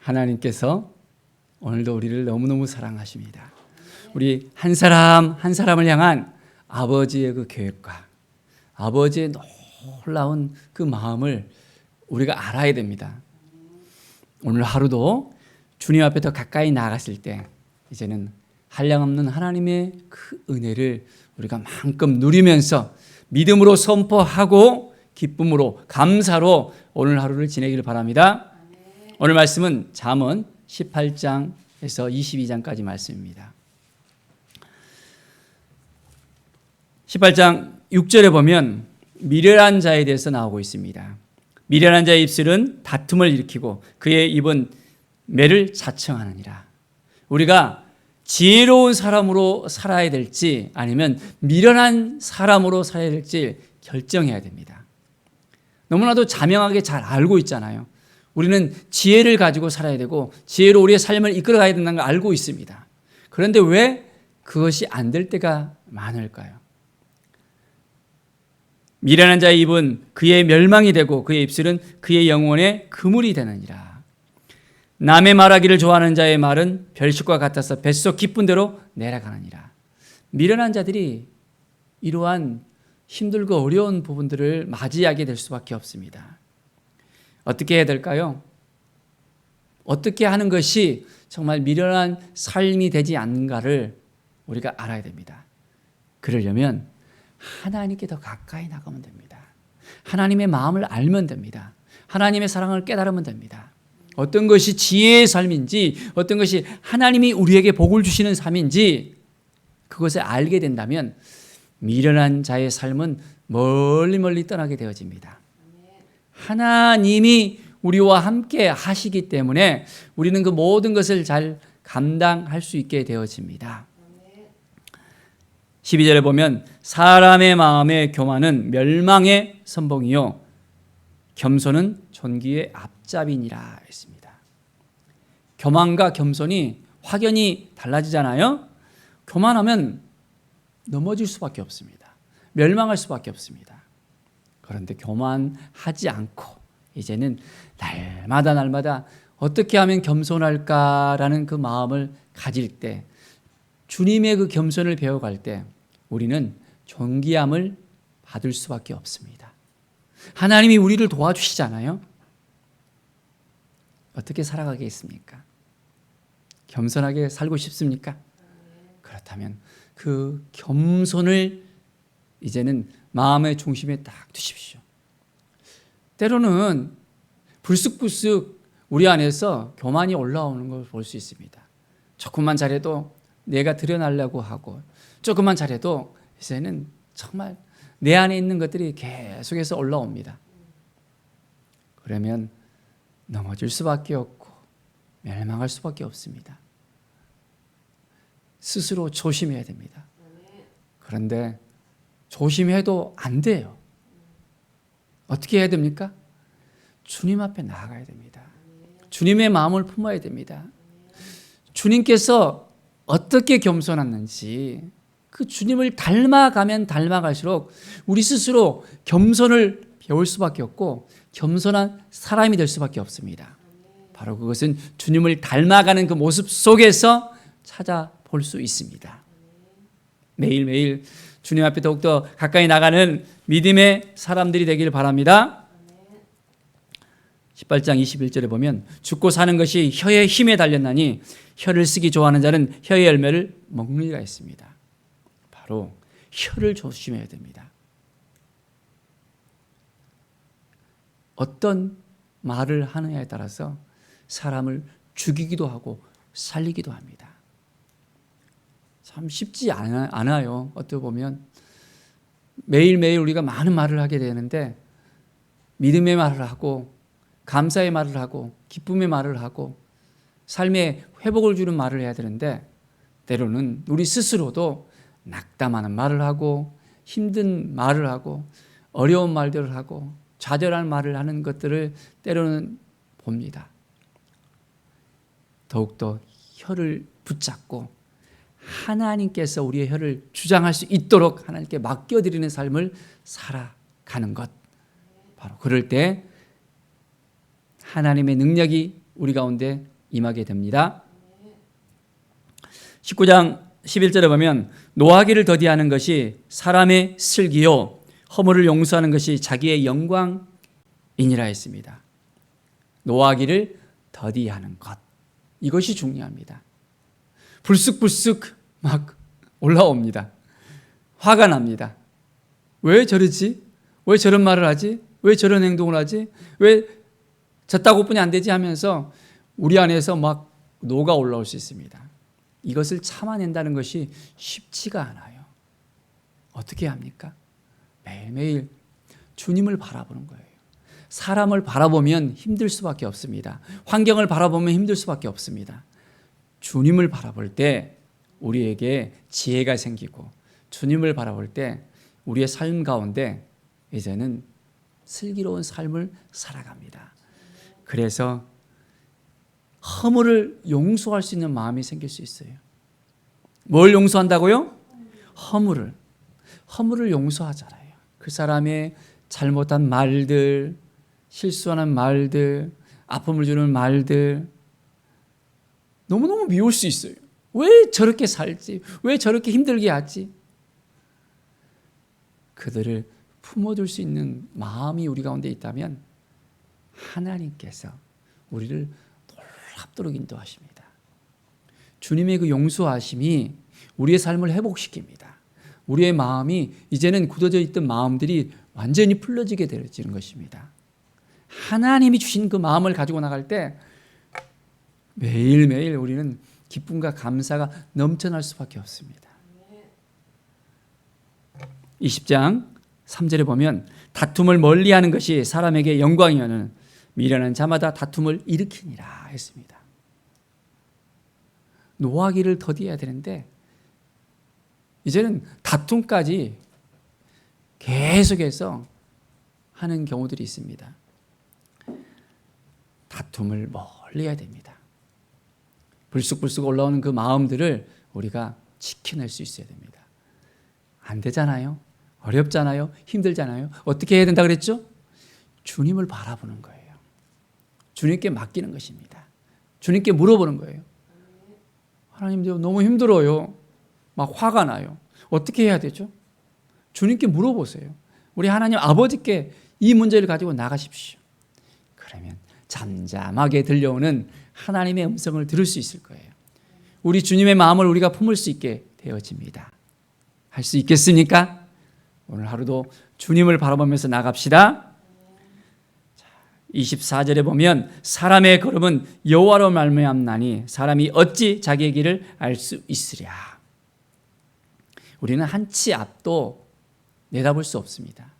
하나님께서 오늘도 우리를 너무너무 사랑하십니다. 우리 한 사람 한 사람을 향한 아버지의 그 계획과 아버지의 놀라운 그 마음을 우리가 알아야 됩니다. 오늘 하루도 주님 앞에 더 가까이 나아갔을 때 이제는 한량없는 하나님의 그 은혜를 우리가 마음껏 누리면서 믿음으로 선포하고 기쁨으로 감사로 오늘 하루를 지내기를 바랍니다. 오늘 말씀은 잠언 18장에서 22장까지 말씀입니다. 18장 6절에 보면 미련한 자에 대해서 나오고 있습니다. 미련한 자의 입술은 다툼을 일으키고 그의 입은 매를 자청하느니라. 우리가 지혜로운 사람으로 살아야 될지 아니면 미련한 사람으로 살아야 될지 결정해야 됩니다. 너무나도 자명하게 잘 알고 있잖아요. 우리는 지혜를 가지고 살아야 되고 지혜로 우리의 삶을 이끌어가야 된다는 걸 알고 있습니다. 그런데 왜 그것이 안 될 때가 많을까요? 미련한 자의 입은 그의 멸망이 되고 그의 입술은 그의 영혼의 그물이 되느니라. 남의 말하기를 좋아하는 자의 말은 별식과 같아서 뱃속 깊은 데로 내려가느니라. 미련한 자들이 이러한 힘들고 어려운 부분들을 맞이하게 될 수밖에 없습니다. 어떻게 해야 될까요? 어떻게 하는 것이 정말 미련한 삶이 되지 않는가를 우리가 알아야 됩니다. 그러려면 하나님께 더 가까이 나가면 됩니다. 하나님의 마음을 알면 됩니다. 하나님의 사랑을 깨달으면 됩니다. 어떤 것이 지혜의 삶인지 어떤 것이 하나님이 우리에게 복을 주시는 삶인지 그것을 알게 된다면 미련한 자의 삶은 멀리 멀리 떠나게 되어집니다. 하나님이 우리와 함께 하시기 때문에 우리는 그 모든 것을 잘 감당할 수 있게 되어집니다. 12절에 보면 사람의 마음의 교만은 멸망의 선봉이요 겸손은 존귀의 앞잡이니라 했습니다. 교만과 겸손이 확연히 달라지잖아요. 교만하면 넘어질 수밖에 없습니다. 멸망할 수밖에 없습니다. 그런데 교만하지 않고 이제는 날마다 어떻게 하면 겸손할까라는 그 마음을 가질 때 주님의 그 겸손을 배워갈 때 우리는 존귀함을 받을 수밖에 없습니다. 하나님이 우리를 도와주시잖아요. 어떻게 살아가겠습니까? 겸손하게 살고 싶습니까? 그렇다면 그 겸손을 이제는 마음의 중심에 딱 두십시오. 때로는 불쑥불쑥 우리 안에서 교만이 올라오는 걸 볼 수 있습니다. 조금만 잘해도 내가 드러나려고 하고 조금만 잘해도 이제는 정말 내 안에 있는 것들이 계속해서 올라옵니다. 그러면 넘어질 수밖에 없고 멸망할 수밖에 없습니다. 스스로 조심해야 됩니다. 그런데 조심해도 안 돼요. 어떻게 해야 됩니까? 주님 앞에 나아가야 됩니다. 주님의 마음을 품어야 됩니다. 주님께서 어떻게 겸손했는지 그 주님을 닮아가면 닮아갈수록 우리 스스로 겸손을 배울 수밖에 없고 겸손한 사람이 될 수밖에 없습니다. 바로 그것은 주님을 닮아가는 그 모습 속에서 찾아볼 수 있습니다. 매일매일 주님 앞에 더욱더 가까이 나가는 믿음의 사람들이 되길 바랍니다. 18장 21절에 보면 죽고 사는 것이 혀의 힘에 달렸나니 혀를 쓰기 좋아하는 자는 혀의 열매를 먹느니라 했습니다. 바로 혀를 조심해야 됩니다. 어떤 말을 하느냐에 따라서 사람을 죽이기도 하고 살리기도 합니다. 참 쉽지 않아요. 어떻게 보면 매일매일 우리가 많은 말을 하게 되는데 믿음의 말을 하고 감사의 말을 하고 기쁨의 말을 하고 삶에 회복을 주는 말을 해야 되는데 때로는 우리 스스로도 낙담하는 말을 하고 힘든 말을 하고 어려운 말들을 하고 좌절한 말을 하는 것들을 때로는 봅니다. 더욱더 혀를 붙잡고 하나님께서 우리의 혀를 주장할 수 있도록 하나님께 맡겨드리는 삶을 살아가는 것, 바로 그럴 때 하나님의 능력이 우리 가운데 임하게 됩니다. 19장 11절에 보면 노하기를 더디하는 것이 사람의 슬기요 허물을 용서하는 것이 자기의 영광이니라 했습니다. 노하기를 더디하는 것, 이것이 중요합니다. 불쑥불쑥 막 올라옵니다. 화가 납니다. 왜 저러지? 왜 저런 말을 하지? 왜 저런 행동을 하지? 왜 저따구뿐이 안 되지 하면서 우리 안에서 막 노가 올라올 수 있습니다. 이것을 참아낸다는 것이 쉽지가 않아요. 어떻게 합니까? 매일매일 주님을 바라보는 거예요. 사람을 바라보면 힘들 수밖에 없습니다. 환경을 바라보면 힘들 수밖에 없습니다. 주님을 바라볼 때 우리에게 지혜가 생기고 주님을 바라볼 때 우리의 삶 가운데 이제는 슬기로운 삶을 살아갑니다. 그래서 허물을 용서할 수 있는 마음이 생길 수 있어요. 뭘 용서한다고요? 허물을 용서하잖아요. 그 사람의 잘못한 말들, 실수하는 말들, 아픔을 주는 말들 너무너무 미울 수 있어요. 왜 저렇게 살지? 왜 저렇게 힘들게 하지? 그들을 품어줄 수 있는 마음이 우리 가운데 있다면 하나님께서 우리를 놀랍도록 인도하십니다. 주님의 그 용서하심이 우리의 삶을 회복시킵니다. 우리의 마음이 이제는 굳어져 있던 마음들이 완전히 풀려지게 되어지는 것입니다. 하나님이 주신 그 마음을 가지고 나갈 때 매일매일 우리는 기쁨과 감사가 넘쳐날 수밖에 없습니다. 20장 3절에 보면 다툼을 멀리하는 것이 사람에게 영광이여는 미련한 자마다 다툼을 일으키니라 했습니다. 노하기를 더디해야 되는데 이제는 다툼까지 계속해서 하는 경우들이 있습니다. 다툼을 멀리해야 됩니다. 불쑥불쑥 올라오는 그 마음들을 우리가 지켜낼 수 있어야 됩니다. 안 되잖아요. 어렵잖아요. 힘들잖아요. 어떻게 해야 된다 그랬죠? 주님을 바라보는 거예요. 주님께 맡기는 것입니다. 주님께 물어보는 거예요. 하나님, 너무 힘들어요. 막 화가 나요. 어떻게 해야 되죠? 주님께 물어보세요. 우리 하나님 아버지께 이 문제를 가지고 나가십시오. 그러면 잠잠하게 들려오는 하나님의 음성을 들을 수 있을 거예요. 우리 주님의 마음을 우리가 품을 수 있게 되어집니다. 할 수 있겠습니까? 오늘 하루도 주님을 바라보면서 나갑시다. 24절에 보면 사람의 걸음은 여호와로 말미암나니 사람이 어찌 자기의 길을 알 수 있으랴. 우리는 한 치 앞도 내다볼 수 없습니다.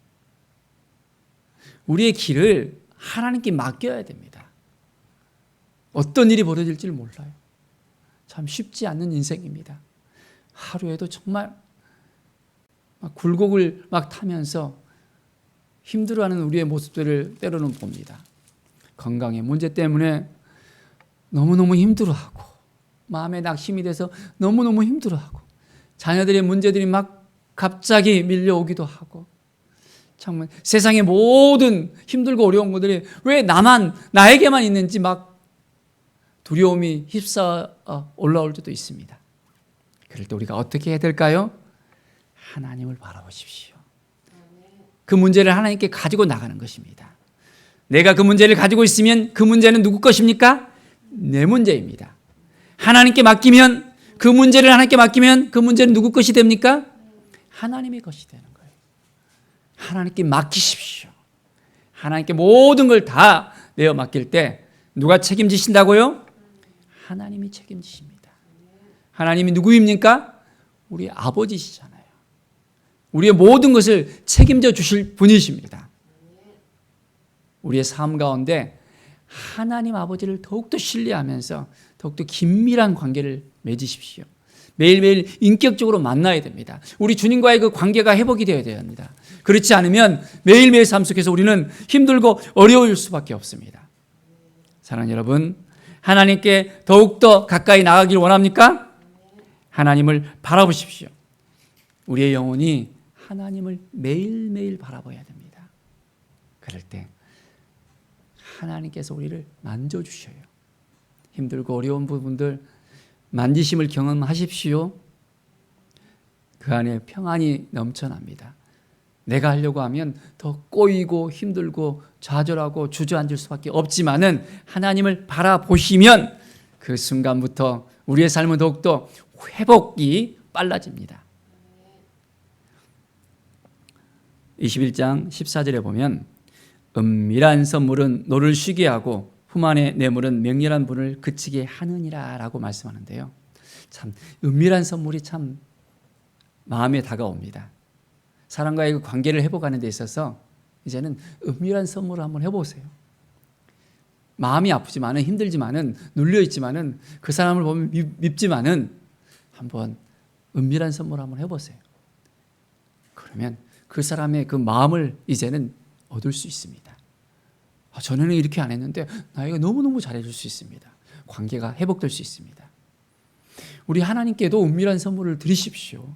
우리의 길을 하나님께 맡겨야 됩니다. 어떤 일이 벌어질지를 몰라요. 참 쉽지 않는 인생입니다. 하루에도 정말 막 굴곡을 막 타면서 힘들어하는 우리의 모습들을 때로는 봅니다. 건강의 문제 때문에 너무너무 힘들어하고 마음에 낙심이 돼서 너무너무 힘들어하고 자녀들의 문제들이 막 갑자기 밀려오기도 하고 정말 세상의 모든 힘들고 어려운 것들이 왜 나에게만 있는지 막 두려움이 휩싸 올라올 때도 있습니다. 그럴 때 우리가 어떻게 해야 될까요? 하나님을 바라보십시오. 그 문제를 하나님께 가지고 나가는 것입니다. 내가 그 문제를 가지고 있으면 그 문제는 누구 것입니까? 내 문제입니다. 하나님께 맡기면 그 문제를 하나님께 맡기면 그 문제는 누구 것이 됩니까? 하나님의 것이 되는 거예요. 하나님께 맡기십시오. 하나님께 모든 걸 다 내어 맡길 때 누가 책임지신다고요? 하나님이 책임지십니다. 하나님이 누구입니까? 우리 아버지시잖아요. 우리의 모든 것을 책임져 주실 분이십니다. 우리의 삶 가운데 하나님 아버지를 더욱더 신뢰하면서 더욱더 긴밀한 관계를 맺으십시오. 매일매일 인격적으로 만나야 됩니다. 우리 주님과의 그 관계가 회복이 되어야 됩니다. 그렇지 않으면 매일매일 삶 속에서 우리는 힘들고 어려울 수밖에 없습니다. 사랑하는 여러분, 하나님께 더욱더 가까이 나가길 원합니까? 하나님을 바라보십시오. 우리의 영혼이 하나님을 매일매일 바라봐야 됩니다. 그럴 때 하나님께서 우리를 만져주셔요. 힘들고 어려운 부분들 만지심을 경험하십시오. 그 안에 평안이 넘쳐납니다. 내가 하려고 하면 더 꼬이고 힘들고 좌절하고 주저앉을 수밖에 없지만은 하나님을 바라보시면 그 순간부터 우리의 삶은 더욱더 회복이 빨라집니다. 21장 14절에 보면 은밀한 선물은 너를 쉬게 하고 품 안의 뇌물은 맹렬한 분을 그치게 하느니라 라고 말씀하는데요. 참 은밀한 선물이 참 마음에 다가옵니다. 사람과의 그 관계를 회복하는 데 있어서 이제는 은밀한 선물을 한번 해보세요. 마음이 아프지만은 힘들지만은 눌려있지만은 그 사람을 보면 밉지만은 한번 은밀한 선물을 한번 해보세요. 그러면 그 사람의 그 마음을 이제는 얻을 수 있습니다. 전에는 이렇게 안 했는데 나에게 너무너무 잘해줄 수 있습니다. 관계가 회복될 수 있습니다. 우리 하나님께도 은밀한 선물을 드리십시오.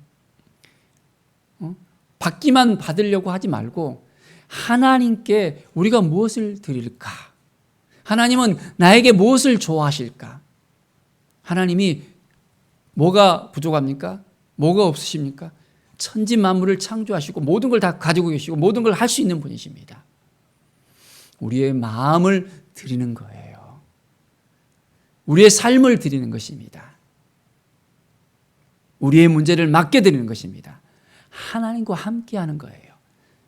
받기만 받으려고 하지 말고 하나님께 우리가 무엇을 드릴까? 하나님은 나에게 무엇을 좋아하실까? 하나님이 뭐가 부족합니까? 뭐가 없으십니까? 천지 만물을 창조하시고 모든 걸 다 가지고 계시고 모든 걸 할 수 있는 분이십니다. 우리의 마음을 드리는 거예요. 우리의 삶을 드리는 것입니다. 우리의 문제를 맡겨드리는 것입니다. 하나님과 함께하는 거예요.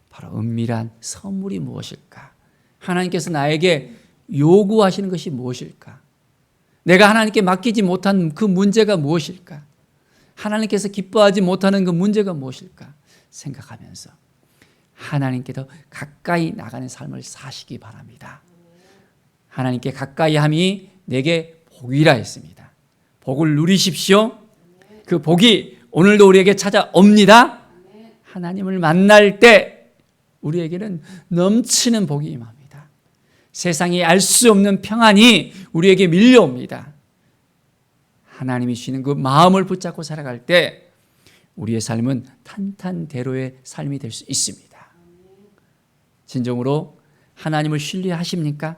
바로 은밀한 선물이 무엇일까? 하나님께서 나에게 요구하시는 것이 무엇일까? 내가 하나님께 맡기지 못한 그 문제가 무엇일까? 하나님께서 기뻐하지 못하는 그 문제가 무엇일까? 생각하면서 하나님께 더 가까이 나가는 삶을 사시기 바랍니다. 하나님께 가까이 함이 내게 복이라 했습니다. 복을 누리십시오. 그 복이 오늘도 우리에게 찾아옵니다. 하나님을 만날 때 우리에게는 넘치는 복이 임합니다. 세상이 알 수 없는 평안이 우리에게 밀려옵니다. 하나님이 주시는 그 마음을 붙잡고 살아갈 때 우리의 삶은 탄탄대로의 삶이 될 수 있습니다. 진정으로 하나님을 신뢰하십니까?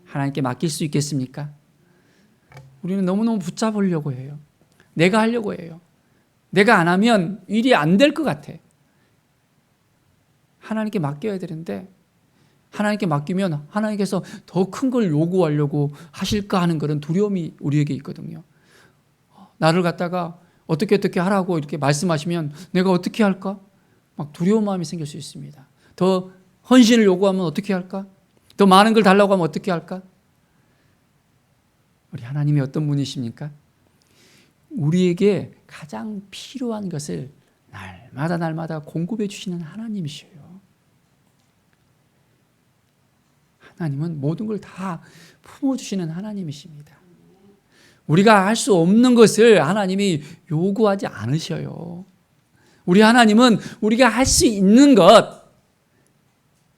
하나님께 맡길 수 있겠습니까? 우리는 너무너무 붙잡으려고 해요. 내가 하려고 해요. 내가 안 하면 일이 안 될 것 같아. 하나님께 맡겨야 되는데 하나님께 맡기면 하나님께서 더 큰 걸 요구하려고 하실까 하는 그런 두려움이 우리에게 있거든요. 나를 갖다가 어떻게 하라고 이렇게 말씀하시면 내가 어떻게 할까? 막 두려운 마음이 생길 수 있습니다. 더 헌신을 요구하면 어떻게 할까? 더 많은 걸 달라고 하면 어떻게 할까? 우리 하나님이 어떤 분이십니까? 우리에게 가장 필요한 것을 날마다 공급해 주시는 하나님이셔요. 하나님은 모든 걸 다 품어주시는 하나님이십니다. 우리가 할 수 없는 것을 하나님이 요구하지 않으셔요. 우리 하나님은 우리가 할 수 있는 것,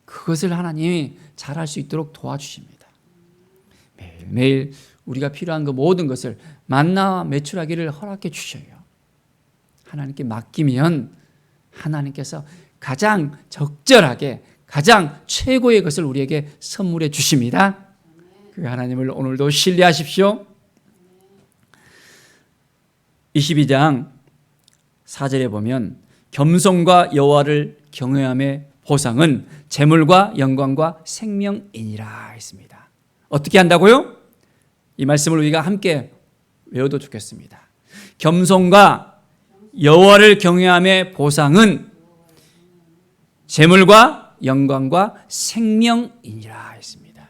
그것을 하나님이 잘할 수 있도록 도와주십니다. 매일매일 우리가 필요한 그 모든 것을 만나와 매출하기를 허락해 주셔요. 하나님께 맡기면 하나님께서 가장 적절하게 가장 최고의 것을 우리에게 선물해 주십니다. 그 하나님을 오늘도 신뢰하십시오. 22장 4절에 보면 겸손과 여호와를 경외함의 보상은 재물과 영광과 생명이니라 했습니다. 어떻게 한다고요? 이 말씀을 우리가 함께 외워도 좋겠습니다. 겸손과 여호와를 경외함의 보상은 재물과 영광과 생명이니라 했습니다.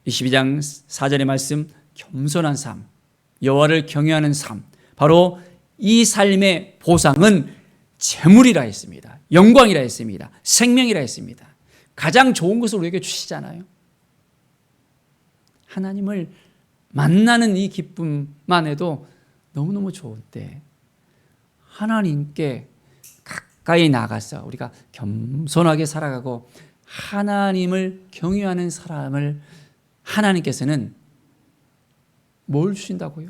22장 4절의 말씀, 겸손한 삶, 여호와를 경외하는 삶, 바로 이 삶의 보상은 재물이라 했습니다. 영광이라 했습니다. 생명이라 했습니다. 가장 좋은 것을 우리에게 주시잖아요. 하나님을 만나는 이 기쁨만 해도 너무너무 좋은데 하나님께 가까이 나가서 우리가 겸손하게 살아가고 하나님을 경외하는 사람을 하나님께서는 뭘 주신다고요?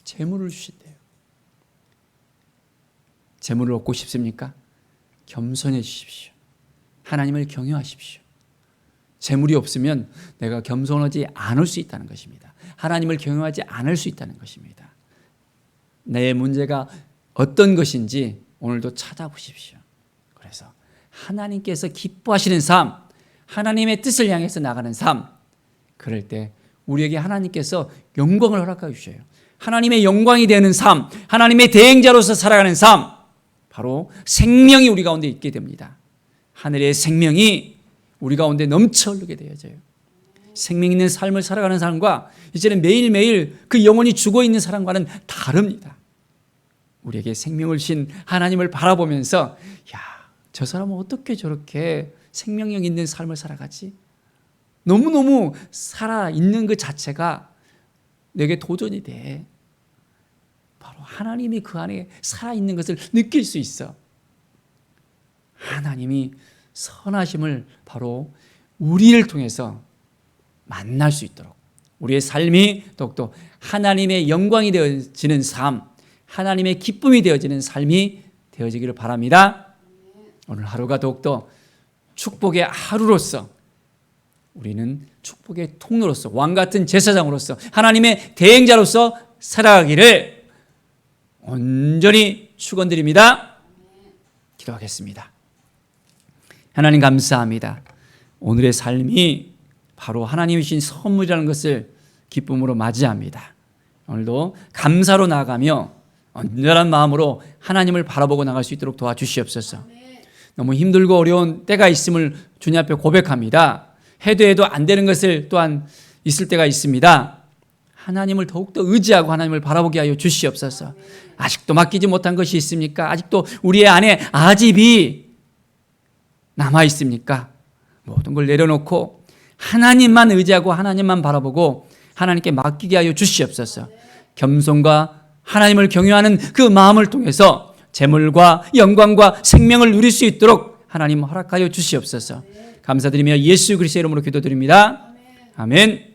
재물을 주신대요. 재물을 얻고 싶습니까? 겸손해 주십시오. 하나님을 경외하십시오. 재물이 없으면 내가 겸손하지 않을 수 있다는 것입니다. 하나님을 경외하지 않을 수 있다는 것입니다. 내 문제가 어떤 것인지 오늘도 찾아보십시오. 그래서 하나님께서 기뻐하시는 삶, 하나님의 뜻을 향해서 나가는 삶, 그럴 때 우리에게 하나님께서 영광을 허락해 주셔요. 하나님의 영광이 되는 삶, 하나님의 대행자로서 살아가는 삶, 바로 생명이 우리 가운데 있게 됩니다. 하늘의 생명이 우리 가운데 넘쳐 흐르게 되어져요. 생명 있는 삶을 살아가는 사람과 이제는 매일매일 그 영혼이 죽어있는 사람과는 다릅니다. 우리에게 생명을 신 하나님을 바라보면서 야, 저 사람은 어떻게 저렇게 생명력 있는 삶을 살아가지? 너무너무 살아있는 그 자체가 내게 도전이 돼. 바로 하나님이 그 안에 살아있는 것을 느낄 수 있어. 하나님이 선하심을 바로 우리를 통해서 만날 수 있도록 우리의 삶이 더욱더 하나님의 영광이 되어지는 삶, 하나님의 기쁨이 되어지는 삶이 되어지기를 바랍니다. 오늘 하루가 더욱더 축복의 하루로서 우리는 축복의 통로로서 왕같은 제사장으로서 하나님의 대행자로서 살아가기를 온전히 축원드립니다. 기도하겠습니다. 하나님 감사합니다. 오늘의 삶이 바로 하나님이 주신 선물이라는 것을 기쁨으로 맞이합니다. 오늘도 감사로 나아가며 온전한 마음으로 하나님을 바라보고 나갈 수 있도록 도와주시옵소서. 너무 힘들고 어려운 때가 있음을 주님 앞에 고백합니다. 해도 안 되는 것을 또한 있을 때가 있습니다. 하나님을 더욱더 의지하고 하나님을 바라보게 하여 주시옵소서. 아직도 맡기지 못한 것이 있습니까? 아직도 우리의 안에 아집이 남아 있습니까? 모든 걸 내려놓고 하나님만 의지하고 하나님만 바라보고 하나님께 맡기게 하여 주시옵소서. 겸손과 하나님을 경외하는 그 마음을 통해서 재물과 영광과 생명을 누릴 수 있도록 하나님 허락하여 주시옵소서. 감사드리며 예수 그리스도의 이름으로 기도드립니다. 아멘.